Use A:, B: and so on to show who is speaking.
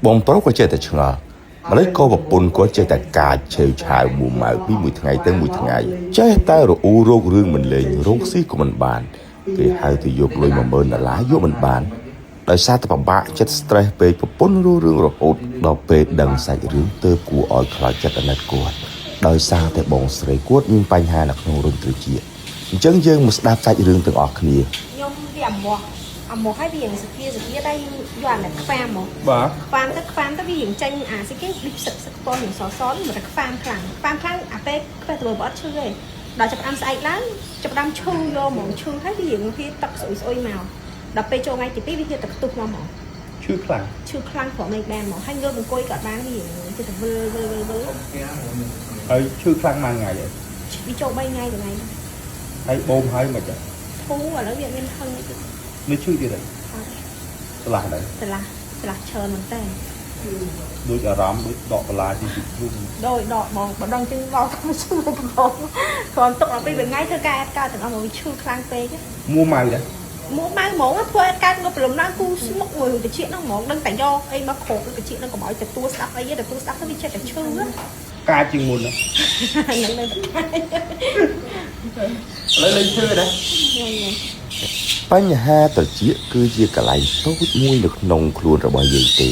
A: បងប្រុសក៏ចេះតែឆ្ងល់ម្លេចក៏ប្រពន្ធគាត់ចេះតែកាចឆេវឆាវមួម៉ៅពីមួយថ្ងៃទៅមួយថ្ងៃចេះតែរអ៊ូរោគរឿងមិនលេងរោគស៊ីក៏មិនបានគេហៅទៅយកលុយ$10000យកមិនបានដោយសារតែពិបាកចិត្ត stress ពេកប្រពន្ធរឿងរហូតដល់ពេលដឹងសាច់រឿងទើបគួរឲ្យខ្លាចចិត្តអាណិតគាត់ដោយសារតែបងស្រីគាត់មានបញ្ហានៅក្នុងរន្ធត្រចៀកអញ្ចឹងយើងមកស្ដាប់សាច់រឿងទាំងអស់គ្នា
B: ខ្ញុំវាអាម៉ោះឲ្យវាសភាតែយកអានេះខ្វាមហ្មង
C: បាទ
B: ខ្វាមទៅវាយើងចេញអាស្អីគេឌីបសឹកពណ៌នឹងសមកតែខ្វាមខ្លាំងអាពេលខ្វះទៅបើអត់ឈឺទេដល់ចាប់ផ្ដើមស្អែកឡើងចាប់ផ្ដើមឈឺយកហ្មងឈឺហើយវាទឹកស្អុយមកដល់ពេលចូលថ្ងៃទី2វាទៅខ្ទុះមកហ្មង
C: ឈឺខ្លាំង
B: ព្រោះមេបានហ្មងហើយងើបអង្គុយក៏បានវាទៅវិល
C: ហើយឈឺខ្លាំងមួយថ្ងៃហើយ
B: វាចូល3ថ្ងៃថ្ងៃ
C: ហើយបូមហើយមិនទេ
B: ធូរឥឡូវវាមានហឹងទៀត
C: នេះឈឺទៀតហើយឆ្លាស់ដែរ
B: ឆ្លាស់ច្រើនមែនតើ
C: ដូចអារម្មណ៍ដូចដកបលាជាជុំ
B: ដោយដកបងបដងជើងបោកទៅឈឺទៅបងគ្រាន់ទុកដល់2ថ្ងៃធ្វើការអត់កើតទាំងអស់មកវាឈឺខ្លាំងពេក
C: មួម៉ៅដែរ
B: មួម៉ៅហ្មងធ្វើអត់កើតងប់ព្រលឹមឡើងគូស្មុកមួយតិចហ្នឹងហ្មងដឹងតែយកអីមកក្រោកតិចហ្នឹងកុំឲ្យទទួលស្ដាប់អីទេទទួលស្ដាប់ទៅវាចិត្តតែឈឺ
C: កាជាងមុនហ្នឹង
B: នៅ
C: ឥឡូវលេងឈឺដែរ
A: បញ្ហាត្រចៀកគឺជាកន្លែងតូចមួយនៅក្នុងខ្លួនរបស់យើងទេ